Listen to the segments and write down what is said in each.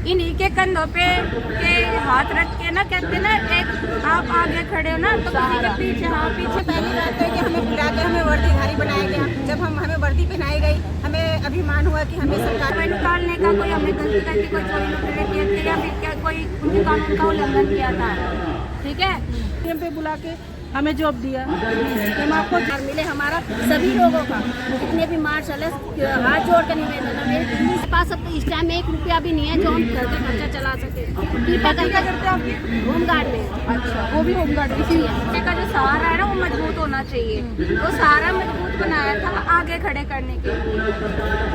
इन्हीं के कंधों पे के हाथ रख के ना कहते ना, एक आप आगे खड़े हो ना तो किसी के पीछे, हाँ पीछे। पहली बात है कि हमें बुलाकर हमें वर्दीधारी बनाया गया। जब हमें वर्दी पहनाई गई, हमें अभिमान हुआ कि हमें सरकार कोई निकालने का, कोई हमने गलती करके कोई चोरी लुटेरे किए थे या फिर क्या कोई उनके कानून का उल्लंघन किया था, ठीक है। पे बुला के हमें जॉब दिया, हम आपको मिले हमारा सभी लोगों का, जितने भी मार्शल है, हाथ जोड़ कर निवेदन है। मेरे पास अब इस टाइम 1 रुपया भी नहीं है जो हम घर का खर्चा चला सके। क्या करते हैं आप? होमगार्ड में। अच्छा, वो भी होमगार्ड इसीलिए का जो सहारा है ना वो मजबूत होना चाहिए। वो सहारा मजबूत बनाया था आगे खड़े करने के लिए,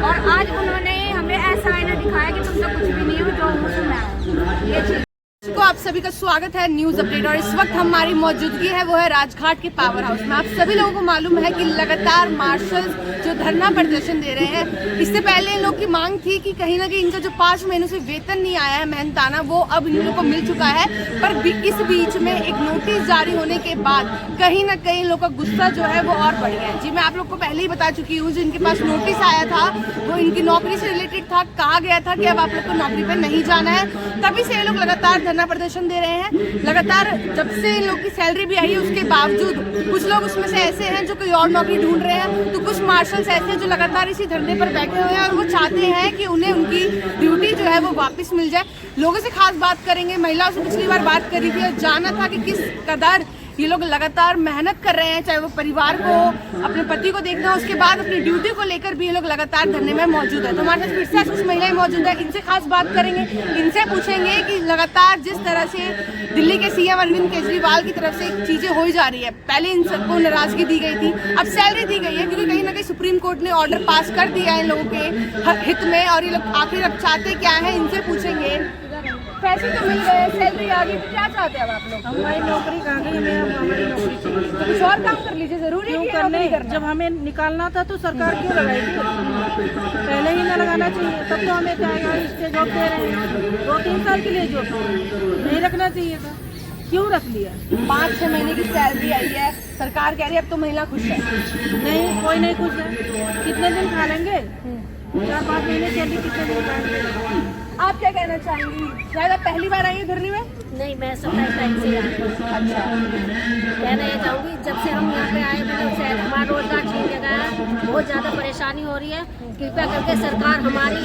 और आज उन्होंने हमें ऐसा आईना दिखाया कि तुमसे कुछ भी नहीं हो, जो हूँ सो मैं हूँ। ये चीज तो आप सभी का स्वागत है न्यूज अपडेट। और इस वक्त हमारी मौजूदगी है वो है राजघाट के पावर हाउस में। आप सभी लोगों को मालूम है कि लगातार मार्शल्स जो धरना प्रदर्शन दे रहे हैं, इससे पहले इन लोग की मांग थी कि कहीं ना कहीं इनका जो 5 महीनों से वेतन नहीं आया है मेहनताना, वो अब इन लोगों को मिल चुका है। पर इस बीच में एक नोटिस जारी होने के बाद कहीं ना कहीं लोग का गुस्सा जो है वो और बढ़ गया है। जी मैं आप लोग को पहले ही बता चुकी हूँ, जिनके पास नोटिस आया था वो इनकी नौकरी से रिलेटेड था। कहा गया था कि अब आप लोग को नौकरी पर नहीं जाना है। तभी से ये लोग लगातार धरना प्रदर्शन दे रहे हैं। लगातार जब से इन लोग की सैलरी भी आई है उसके बावजूद कुछ लोग उसमें से ऐसे हैं जो कोई और नौकरी ढूंढ रहे हैं, तो कुछ मार्शल्स ऐसे हैं जो लगातार इसी धरने पर बैठे हुए हैं और वो चाहते हैं कि उन्हें उनकी ड्यूटी जो है वो वापस मिल जाए। लोगों से खास बात करेंगे, महिलाओं से पिछली बार बात करी थी और जाना था कि किस कदर ये लोग लगातार मेहनत कर रहे हैं, चाहे वो परिवार को, अपने पति को देखना, उसके बाद अपनी ड्यूटी को लेकर भी ये लोग लगातार धरने में मौजूद है। तो हमारे साथ फिर से आज कुछ महिलाएं मौजूद है, इनसे खास बात करेंगे। इनसे पूछेंगे कि लगातार जिस तरह से दिल्ली के सीएम अरविंद केजरीवाल की तरफ से चीजें हो जा रही है, पहले इन सबको नाराजगी दी गई थी, अब सैलरी दी गई है, क्योंकि कहीं ना कहीं सुप्रीम कोर्ट ने ऑर्डर पास कर दिया है इन लोगों के हित में, और ये लोग आखिर अब चाहते क्या है, इनसे पूछेंगे। पैसे तो मिल गए, सैलरी आ गई, क्या चाहते हैं अब आप लोग? हमारी नौकरी कहाँ गई, हमें हमारी नौकरी चाहिए। तो कुछ और काम कर लीजिए, जरूरी क्यों है करने? जब हमें निकालना था तो सरकार क्यों लगाएगी? पहले ही ना लगाना चाहिए। तब तो हमें क्या इस पे जॉब दे रहे हैं, 2-3 साल के लिए जॉब नहीं रखना चाहिए था, क्यों रख लिया? 5-6 महीने की सैलरी आई है, सरकार कह रही है अब तो महिला खुश है। नहीं, कोई नहीं खुश है। कितने दिन खा लेंगे? 4-5 महीने सैलरी कितने दिन खाएंगे? आप क्या कहना चाहेंगी? शायद आप पहली बार आई है धरने में? नहीं, मैं 27 तारीख से आई हूँ। अच्छा, कहना ये चाहूँगी, जब से हम यहाँ पे आए मतलब से हमारा रोजगार छीन लिया गया है, बहुत ज़्यादा परेशानी हो रही है। कृपया करके सरकार हमारी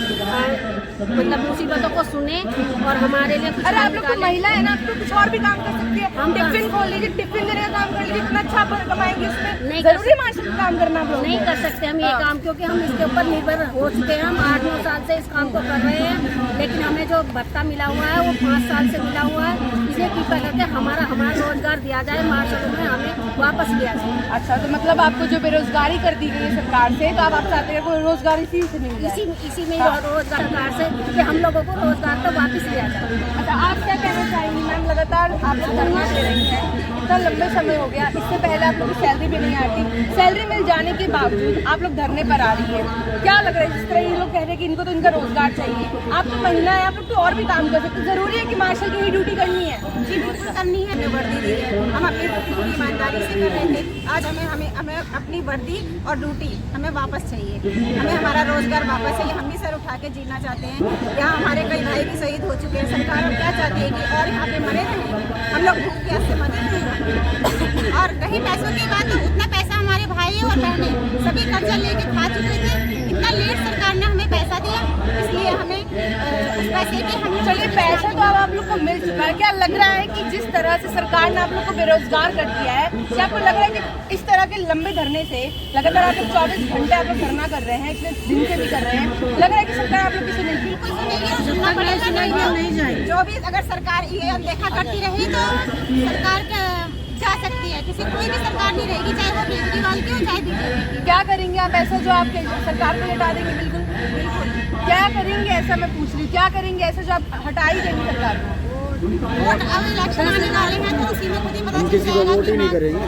मतलब मुसीबतों को सुने और हमारे लिए कुछ अरे आप लोग तो निकाले। महिला है ना, आप तो कुछ और भी काम कर सकती है। हम टिफिन खोल लीजिए, टिफिन देने का काम कर लीजिए, इतना अच्छा कमाएंगे उसमें। नहीं जरूरी कर मार्शल का काम करना आप लोग? नहीं कर सकते हम ये काम, क्योंकि हम इसके ऊपर निर्भर हो चुके हैं। हम 8-9 साल से इस काम को कर रहे हैं, लेकिन हमें जो भत्ता मिला हुआ है वो 5 साल से मिला हुआ है। इसे कृपया करके हमारा रोजगार दिया जाए, मार्शल में हमें वापस लिया जाए। अच्छा, तो मतलब आपको जो बेरोजगारी कर दी गई है सरकार से, तो आप चाहते हैं कोई रोजगार इसी से मिल जाए? इसी में रोजगार सरकार से कि हम लोगों को रोजगार तो वापस लिया जाए। अच्छा, आप क्या कहना चाहेंगी मैम? लगातार आप लोग धरना दे रही हैं, इतना लंबे समय हो गया, इससे पहले आप लोग की सैलरी भी नहीं आती, सैलरी मिल जाने के बावजूद आप लोग धरने पर आ रही है, क्या लग रहा है? जिस तरह ये लोग कह रहे हैं कि इनको तो इनका रोजगार चाहिए, आप तो महिला है, आप लोग तो और भी काम कर सकते, जरूरी है कि मार्शल की ही ड्यूटी करनी है? जी बिल्कुल करनी है। हमें वर्दी दी है, हम अपनी ड्यूटी पूरी ईमानदारी से कर रहे थे। आज हमें अपनी वर्दी और ड्यूटी हमें वापस चाहिए। हमें हमारा रोजगार वापस चाहिए। हम भी सर उठा के जीना चाहते हैं। यहाँ हमारे कई भाई भी शहीद हो चुके हैं। सरकार अब क्या चाहती है कि और यहाँ पे मरे रहें, हम लोग भूख प्यास से मरे रहें। और कहीं पैसों की बात, तो उतना पैसा हमारे भाई और बहनें सभी कर्जा लेके खा चुके थे। इतना लेट सरकार ने हमें पैसा दिया, इसलिए हमें उस पैसे की हम चलिए, पैसा तो अब आप लोग को मिल चुका है। क्या लग रहा है कि जिस तरह से सरकार ने आप लोग को बेरोजगार कर दिया है, क्या आपको लग रहा है कि इस तरह के लंबे धरने से लगातार आप लोग 24 घंटे आप लोग धरना कर रहे हैं, इतने दिन से भी कर रहे हैं, लग रहा है कि सरकार आप लोग की सुनेगी? बिल्कुल सुनेगी और सुनना पड़ेगा। नहीं जाएगी। जो भी अगर सरकार ये अनदेखा करती रही तो सरकार जा सकती है, किसी कोई भी सरकार नहीं रहेगी, चाहे वो केजरीवाल की हो चाहे बीजेपी की। क्या करेंगे आप ऐसा जो आप सरकार को हटा देंगे? बिल्कुल बिल्कुल। क्या करेंगे ऐसा, मैं पूछ रही हूँ, क्या करेंगे ऐसा जो आप हटा ही देंगे सरकार को? वोट अब इलेक्शन आने वाले हैं तो उसी में खुद ही पता चल जाएगा कि नहीं करेंगे।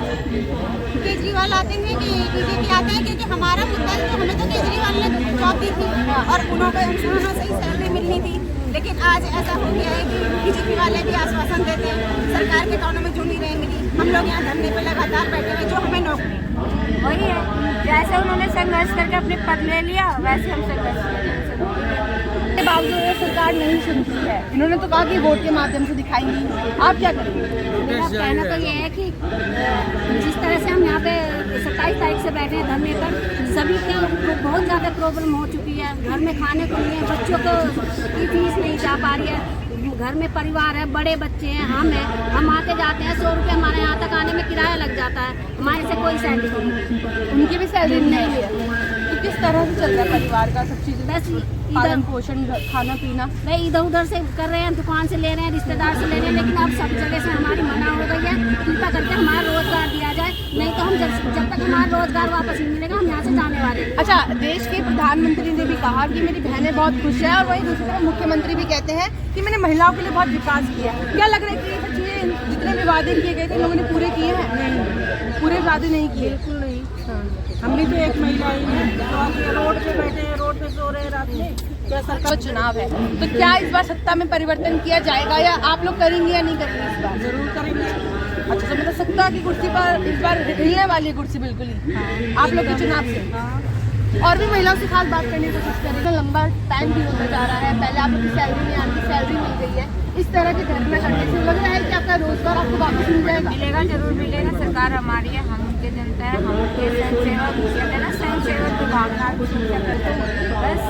केजरीवाल आते हैं कि बीजेपी आते हैं, क्योंकि हमारा मुद्दा है, हमें तो केजरीवाल ने जॉब दी थी और उन्होंने सही सैलरी मिलनी थी। लेकिन आज ऐसा हो गया है कि बीजेपी वाले भी आश्वासन देते हैं, सरकार के कानों में जो नहीं रहे मिली। हम लोग यहाँ धरने पे लगातार बैठे हैं, जो हमें नौकरी वही है, जैसे उन्होंने संघर्ष करके अपने पद ले लिया वैसे हम संघर्ष के बावजूद ये सरकार नहीं सुनती है। इन्होंने तो कहा कि वोट के माध्यम से दिखाएंगी, आप क्या करेंगे? मेरा कहना तो ये है कि जिस तरह से हम यहाँ पे 27 तारीख से बैठे हैं धरने पर, सभी के बहुत ज़्यादा प्रॉब्लम हो चुकी है। घर में खाने को नहीं है, बच्चों को की फीस नहीं जा पा रही है, घर में परिवार है, बड़े बच्चे हैं, हम आते जाते हैं, 100 रुपये हमारे यहाँ तक आने में किराया लग जाता है, हमारे से कोई सैलरी नहीं, उनकी भी सैलरी नहीं है। तो किस तरह से चल रहा है परिवार का सब चीज़? बस पालन पोषण, खाना पीना नहीं, इधर उधर से कर रहे हैं, दुकान से ले रहे हैं, रिश्तेदार से ले रहे हैं, लेकिन अब सब जगह से हमारी मना हो गई है। कृपा करके हमारा रोजगार दिया जाए, नहीं तो हम जब तक हमारा रोजगार वापस नहीं मिलेगा हम यहाँ से जाने वाले हैं। अच्छा, देश के प्रधानमंत्री ने भी कहा कि मेरी बहनें बहुत खुश है, और वहीं दूसरी तरफ मुख्यमंत्री भी कहते हैं कि मैंने महिलाओं के लिए बहुत विकास किया है। क्या लग रहा है कि ये सब चीज़ें जितने भी वादे किए गए थे लोगों ने पूरे किए हैं? नहीं, पूरे वादे नहीं किए। बिल्कुल नहीं। हम भी तो एक महिला ही हैं, तो आप रोड पे बैठे हैं, रोड पे सो रहे हैं रात में। क्या सरकार चुनाव है तो क्या इस बार सत्ता में परिवर्तन किया जाएगा, या आप लोग करेंगे या नहीं करेंगे इस बार? जरूर करेंगे। अच्छा, तो मतलब सत्ता की कुर्सी पर इस बार हिलने वाली है कुर्सी बिल्कुल ही आप लोग के चुनाव से। और भी महिलाओं से खास बात करने की कोशिश करें। तो लंबा टाइम भी होता जा रहा है, पहले आप लोग की सैलरी नहीं आती, सैलरी मिल गई है, इस तरह के धरना करने से लग रहा है कि आपका रोजगार आपको वापस मिल जाएगा? मिलेगा, जरूर मिलेगा। सरकार हमारी है, हम उनके जनता है, हम उनके स्वयं सेवक की भावना करते हैं। बस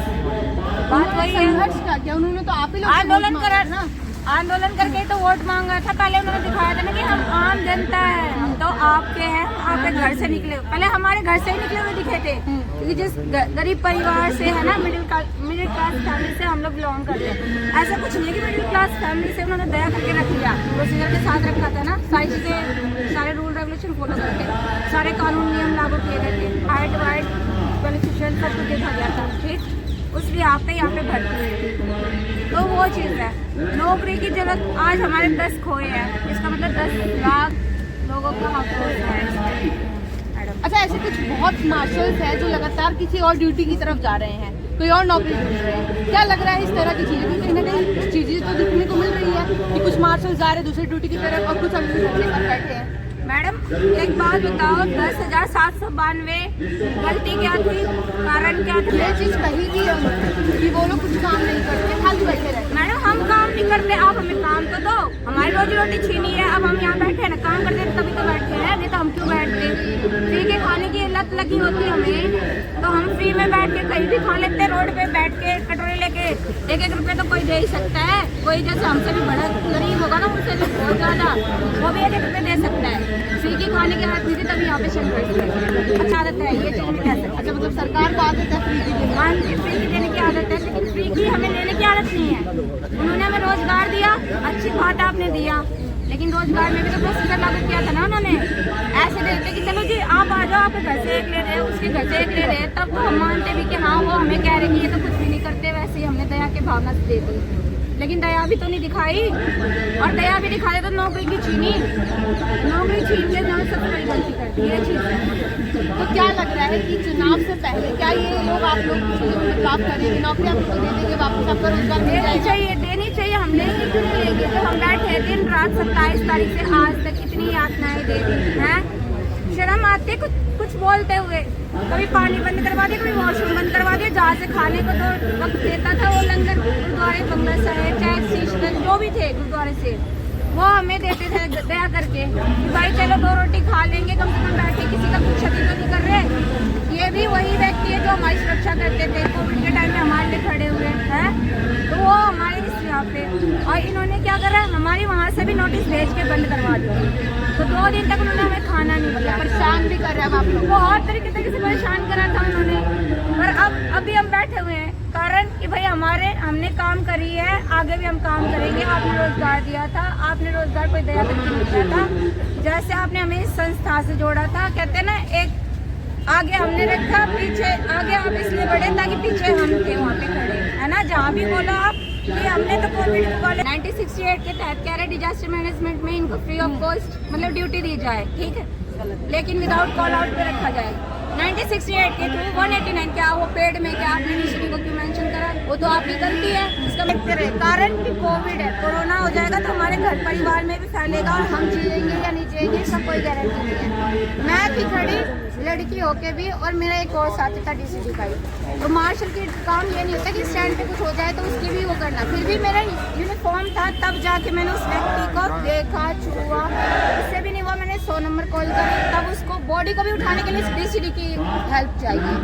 बात वही है। संघर्ष का क्या? उन्होंने तो आप ही लोग आंदोलन करा ना, आंदोलन करके तो वोट मांगा था। पहले उन्होंने दिखाया था ना कि हम आम जनता है, हम तो आपके हैं, आपके घर से निकले, पहले हमारे घर से ही निकले हुए दिखे थे, क्योंकि जिस गरीब परिवार से है ना, मिडिल क्लास फैमिली से हम लोग बिलोंग करते हैं। ऐसा कुछ नहीं कि मिडिल क्लास फैमिली से उन्होंने दया करके रख लिया, प्रोसीजर के साथ रखा था ना, सारी चीज़ें, सारे रूल रेगुलेशन फॉलो करके सारे कानून नियम लागू किए गए थे, हाइट वाइट क्वालिफिकेशन सब कुछ देखा गया था, ठीक। उसलिए आप पे यहाँ पे भर्ती हुई, तो वो चीज़ है। नौकरी की जरूरत आज हमारे 10 खोए हैं, इसका मतलब 10 लाख लोगों का अफसोस है। अच्छा, ऐसे कुछ बहुत मार्शल्स हैं जो लगातार किसी और ड्यूटी की तरफ जा रहे हैं, कोई और नौकरी ढूंढ रहे हैं। क्या लग रहा है इस तरह की चीज़ें? कहीं ना कहीं चीज़ें तो देखने को मिल रही है कि कुछ मार्शल्स जा रहे हैं दूसरी ड्यूटी की तरफ और कुछ अभी लेकर बैठे हैं। मैडम एक बात बताओ, 10,792 गलती क्या थी, कारण क्या था? ये चीज़ कही थी कि वो लोग कुछ काम नहीं करते, खाली बैठे रहते। मैडम हम काम नहीं करते, आप हमें काम तो दो, हमारी रोजी रोटी छीनी है। अब हम यहाँ बैठे हैं ना, काम करते तभी तो बैठे हैं, नहीं तो हम क्यों बैठते? फ्री के खाने की लत लगी होती हमें, तो हम फ्री में बैठ के कहीं भी खा लेते, रोड पे बैठ के कटोरे लेके। 1-1 रुपये तो कोई दे ही सकता है, कोई जैसे हमसे भी बड़ा गरीब होगा ना, उनसे भी बहुत ज़्यादा, वो भी 1-1 रुपये दे सकता है। फ्री की खाने की आदत नहीं थी, तभी यहाँ पे संघर्ष। अच्छा आदत है ये चीज़ नहीं कह सकते। अच्छा, मतलब सरकार को आदत है फ्री की देने? हाँ, फ्री की देने की आदत है, लेकिन फ्री की हमें लेने की आदत नहीं है। उन्होंने हमें रोजगार दिया, अच्छी बात आपने दिया, लेकिन रोजगार में भी तो प्रोसीजर लागू किया था ना उन्होंने। ऐसे देते कि चलो जी आप आ जाओ, आपके घर से एक ले रहे, उसके घर से एक ले रहे, तब तो हम मानते भी कि हाँ वो हमें कह रहे कि ये तो कुछ भी नहीं करते, वैसे ही हमने दया की भावना से दे दी। लेकिन दया भी तो नहीं दिखाई, और दया भी दिखाए तो नौकरी की छीनी, नौकरी छीन के जहाँ सबसे बड़ी गलती कर दी, ये चीज़ है। तो क्या लग रहा है कि चुनाव से पहले क्या ये लोग आप लोग प्राप्त करेंगे, नौकरी आप लोग को दे देंगे, वापस आपका रोजगार मिल देनी जाएगा? देनी चाहिए, हम लेंगे क्यों नहीं लेंगे? तो हम बैठे दिन रात 27 तारीख से आज तक इतनी यातनाएं दे दी हैं, शर्म आते कुछ बोलते हुए। कभी पानी बंद करवा दिया, कभी वॉशरूम बंद करवा दिया, जहाँ से खाने को तो वक्त देता था वो लंगर, गुरुद्वारे बंगला साहिब चाहे शीशगंज जो भी थे गुरुद्वारे से, वो हमें देते थे दया करके, भाई चलो 2 रोटी खा लेंगे, कम से कम बैठे, किसी का कुछ क्षति तो नहीं कर रहे। ये भी वही व्यक्ति है जो हमारी सुरक्षा करते थे, कोविड के टाइम में हमारे लिए खड़े हुए हैं, तो वो हमारे इस यहाँ पे। और इन्होंने क्या करा, हमारी वहाँ से भी नोटिस भेज के बंद करवा दिया, तो 2 दिन तक उन्होंने हमें खाना नहीं दिया। परेशान भी कर रहे हैं आप लोग? बहुत तरीके से परेशान करा था उन्होंने, पर अभी हम बैठे हुए हैं, कारण कि भाई हमने काम करी है, आगे भी हम काम करेंगे। आपने रोजगार दिया था, आपने रोजगार कोई दया करके नहीं दिया था, जैसे आपने हमें इस संस्था से जोड़ा था, कहते हैं ना एक आगे हमने रखा, पीछे आगे आप इसलिए बढ़े ताकि पीछे हम थे वहाँ पे खड़े, है ना। जहाँ भी बोला आप कि हमने तो कोविड वाले 1968 के तहत कह रहे डिजास्टर मैनेजमेंट में इनको फ्री ऑफ कॉस्ट मतलब ड्यूटी दी जाए, ठीक है, लेकिन विदाउट कॉल आउट पे रखा जाए। 1968 के थ्रू 189 क्या वो पेड में क्या आपने मिशनरी को क्यों मेंशन करा? वो तो आपकी गलती है। इसका देखते रहे कारण कि कोविड है, कोरोना हो जाएगा तो हमारे घर परिवार में भी फैलेगा और हम जिएंगे या नहीं जिएंगे इसका कोई गारंटी नहीं है। मैं थी खड़ी लड़की होके भी और मेरा एक और साथी था DCD का ही। तो मार्शल के काम ये नहीं होता कि स्टैंड पे कुछ हो जाए तो उसकी भी वो करना, फिर भी मेरा यूनिफॉर्म था तब जाके मैंने उस व्यक्ति को देखा, छुआ, उससे भी नहीं हुआ मैंने 100 नंबर कॉल करी, तब उसको बॉडी को भी उठाने के लिए DCD की हेल्प चाहिए।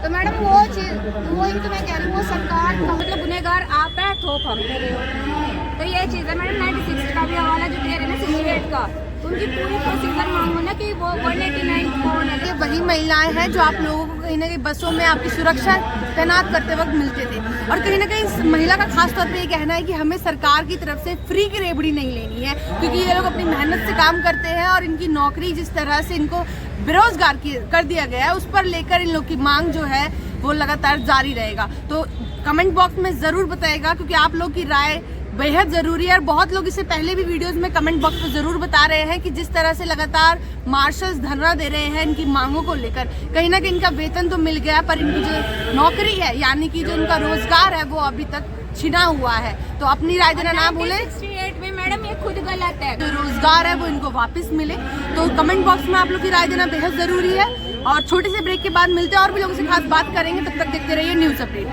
तो मैडम वो चीज़ वही तो मैं कह रही हूँ, वो सरकार का मतलब गुनहगार आप है, थोप हम दे रहे हो। तो ये चीज़ है मैडम। 96 का भी हवाला जो दे रहे हैं ना 68 का, उनकी पूरी प्रोसीजर मांगो ना कि वो 189 कौन है। ये वही महिलाएं हैं जो आप लोगों को कहीं ना कहीं बसों में आपकी सुरक्षा तैनात करते वक्त मिलते थे, और कहीं ना कहीं इस महिला का खास तौर पे ये कहना है कि हमें सरकार की तरफ से फ्री की रेवड़ी नहीं लेनी है, क्योंकि ये लोग अपनी मेहनत से काम करते हैं और इनकी नौकरी जिस तरह से इनको बेरोजगार कर दिया गया है उस पर लेकर इन लोग की मांग जो है वो लगातार जारी रहेगा। तो कमेंट बॉक्स में ज़रूर बताएगा, क्योंकि आप लोग की राय बेहद ज़रूरी है। और बहुत लोग इससे पहले भी वीडियोस में कमेंट बॉक्स में ज़रूर बता रहे हैं कि जिस तरह से लगातार मार्शल्स धरना दे रहे हैं इनकी मांगों को लेकर, कहीं ना कहीं इनका वेतन तो मिल गया पर इनकी जो नौकरी है यानी कि जो इनका रोजगार है वो अभी तक छिना हुआ है। तो अपनी राय देना ना भूलें। 68 में मैडम ये खुद गलत है। जो रोजगार है वो इनको वापस मिले। तो कमेंट बॉक्स में आप लोग की राय देना बेहद ज़रूरी है। और छोटे से ब्रेक के बाद मिलते हैं और भी लोगों से खास बात करेंगे, तब तक देखते रहिए न्यूज़ अपडेट।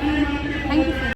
Thank you.